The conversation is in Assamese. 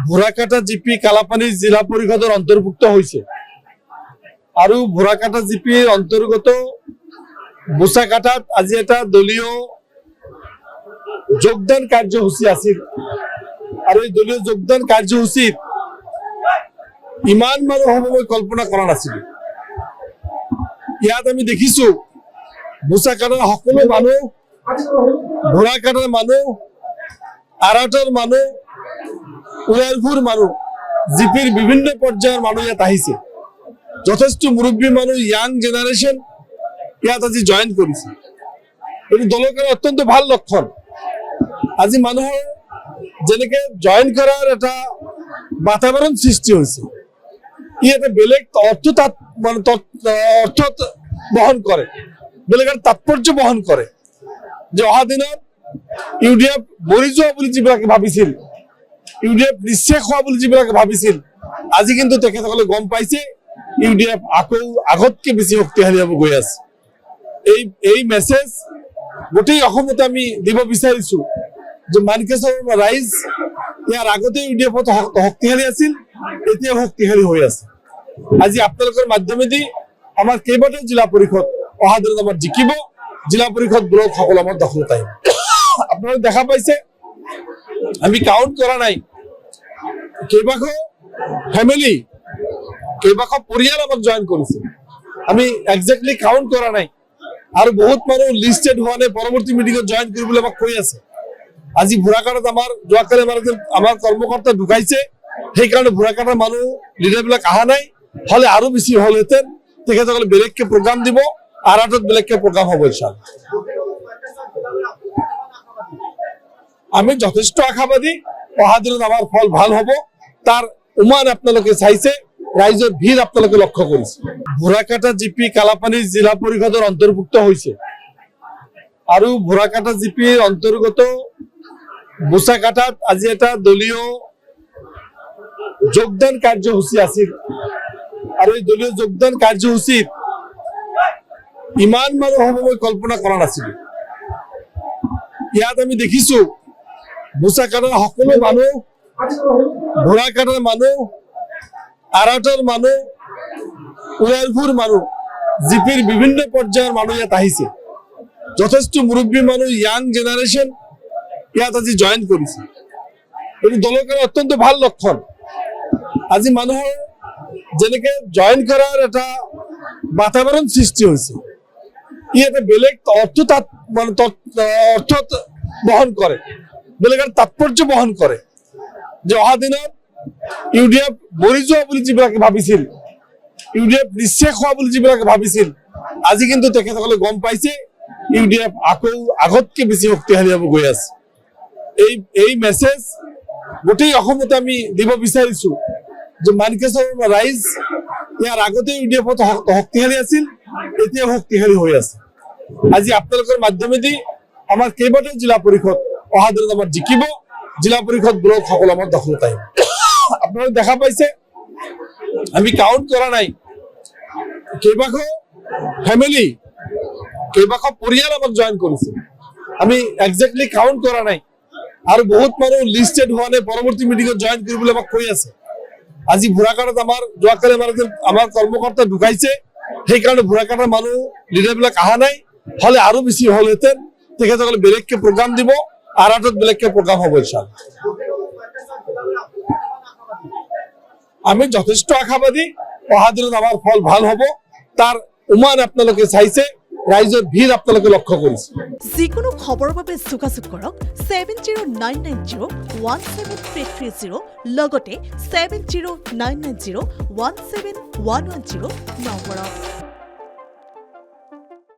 ভোৰাকাটা জিপি কালাপানি জিলা পৰিষদেৰ অন্তৰ্ভুক্ত হয়েছে আৰু ভোৰাকাটা জিপিৰ অন্তৰ্গত বুসাকাটাত আজি এটা দলীয় যোগদান কাৰ্যসূচী আছিল আৰু এই দলীয় যোগদান কাৰ্যসূচীত ইমান মানুহ হ'ব মই কল্পনা কৰা নাছিলো। ইয়াত আমি দেখিছো বুসাকাটাৰ সকলো মানুহ, ভোৰাকাটাৰ মানুহ, আৰাটৰ মানুহ, উলাৰপুৰ মানুহ, জিপিৰ বিভিন্ন পৰ্যায়ৰ মানুহ ইয়াত আহিছে। যথেষ্ট মুৰব্বী মানুহ, ইয়াং জেনাৰেশ্যন ইয়াত আজি জইন কৰিছে। এইটো দলৰ কাৰণে অত্যন্ত ভাল লক্ষণ। আজি মানুহৰ যেনেকে জইন কৰাৰ এটা বাতাবৰণ সৃষ্টি হৈছে, ই এটা বেলেগ অৰ্থ তাত মানে অৰ্থ বহন কৰে, বেলেগ এটা তাৎপৰ্য বহন কৰে যে অহা দিনত ইউডিএফ মৰি যোৱা বুলি যিবিলাকে ভাবিছিল, ইউডিএফ নিশ্চয় খোৱা বুলি যিবিলাকে ভাবিছিল, আজি কিন্তু তেখেতসকলে গম পাইছে ইউডিএফ আকৌ আগতকে বেছি শক্তিশালী হ'ব গৈ আছে। এই মেছেজ গোটেই অসমতে আমি দিব বিচাৰিছো যে মানকেশ্বৰ ৰাইজ ইয়াৰ আগতে ইউডিএফত শক্তিশালী আছিল, এতিয়া শক্তিশালী হৈ আছে। আজি আপোনালোকৰ মাধ্যমেদি আমাৰ কেইবাটাও জিলা পৰিষদ অহা দিনত আমাৰ জিকিব, জিলা পৰিষদ ব্লক সকলো আমাৰ দখলত আহিব। আপোনালোকে দেখা পাইছে আমি কাউন্ট কৰা নাই, কেইবাশ ফেমিলি, কেইবাশ পৰিয়াল আমাক জইন কৰিছে। আমি একজেক্টলি কাউন্ট কৰা নাই আৰু বহুত মানুহ লিষ্টেড হোৱা নাই, পৰৱৰ্তী মিটিঙত জইন কৰিবলৈ আমাক কৈ আছে। আজি ভোৰাকাটাত আমাৰ যোৱাকালি আমাৰ কৰ্মকৰ্তা ঢুকাইছে, সেইকাৰণে ভোৰাকাটাৰ মানুহ লিডাৰবিলাক অহা নাই। হলে আৰু বেছি হলহেঁতেন, তেখেতসকলে বেলেগকে প্ৰগ্ৰাম দিব, আৰাটত বেলেগকে প্ৰগ্ৰাম হ'ব। আমি যথেষ্ট আশাবাদী, অহা দিনত আমাৰ ফল ভাল হ'ব। তাৰ উমান আপোনালোকে চাইছে, ৰাইজৰ ভিৰ আপোনালোকে লক্ষ্য কৰিছে। ভোৰাকাটা জিপি কালাপানি জিলা পৰিষদৰ অন্তৰ্ভুক্ত হৈছে আৰু ভোৰাকাটা জিপিৰ অন্তৰ্গত বুসাকাটাত আজি এটা দলীয় যোগদান কাৰ্যসূচী আছিল আৰু এই দলীয় যোগদান কাৰ্যসূচীত ইমান মানুহ হ'ব মই কল্পনা কৰা নাছিলো। ইয়াত আমি দেখিছো বুসাকাটাৰ সকলো মানুহ, ভোৰাকাটাৰ মানুহ, আৰাটৰ মানুহ, উলাৰপুৰ মানুহ, জিপিৰ বিভিন্ন পৰ্যায়ৰ মানুহ ইয়াত আহিছে। যথেষ্ট মুৰব্বী মানুহ, ইয়াং জেনাৰেশ্যন ইয়াত আজি জইন কৰিছে। এইটো দলৰ কাৰণে অত্যন্ত ভাল লক্ষণ। আজি মানুহৰ যেনেকে জইন কৰাৰ এটা বাতাবৰণ সৃষ্টি হৈছে, ই এটা বেলেগ অৰ্থ তাত মানে অৰ্থ বহন কৰে, বেলেগ এটা তাৎপৰ্য বহন কৰে যে অহা দিনত ইউডিএফ মৰি যোৱা বুলি যিবিলাকে ভাবিছিল, ইউডিএফ নিশ্চয় খোৱা বুলি যিবিলাকে ভাবিছিল, আজি কিন্তু তেখেতসকলে গম পাইছে ইউডিএফ আকৌ আগতকে বেছি শক্তিশালী হ'ব গৈ আছে। এই মেছেজ গোটেই অসমতে আমি দিব বিচাৰিছো যে মানকেশ্বৰ ৰাইজ ইয়াৰ আগতে ইউডিএফত শক্তিশালী আছিল, এতিয়া শক্তিশালী হৈ আছে। আজি আপোনালোকৰ মাধ্যমেদি আমাৰ কেইবাটাও জিলা পৰিষদ অহা দিনত আমাৰ জিকিব, জিলা পৰিষদ ব্লক সকলো আমাৰ দখলত আহিব। আপোনালোকে দেখা পাইছে আমি কাউন্ট কৰা নাই, কেইবাশ ফেমিলি, কেইবাশ পৰিয়াল আমাক জইন কৰিছে। আমি একজেক্টলি কাউন্ট কৰা নাই আৰু বহুত মানুহ লিষ্টেড হোৱা নাই, পৰৱৰ্তী মিটিঙত জইন কৰিবলৈ আমাক কৈ আছে। আজি ভোৰাকাটাত আমাৰ যোৱাকালি আমাৰ কৰ্মকৰ্তা ঢুকাইছে, সেইকাৰণে ভোৰাকাটাৰ মানুহ লিডাৰবিলাক অহা নাই। হলে আৰু বেছি হলহেঁতেন, তেখেতসকলে বেলেগকে প্ৰগ্ৰাম দিব, আৰাটত বেলেগকে প্ৰগ্ৰাম হ'ব। আমি যথেষ্ট আশাবাদী, অহা দিনত আমাৰ ফল ভাল হ'ব। তাৰ উমান আপোনালোকে চাইছে, ৰাইজৰ ভিৰ আপোনালোকে লক্ষ্য কৰিছে। যিকোনো খবৰৰ বাবে যোগাযোগ কৰক 7099017330 লগতে 7099017110 নম্বৰত।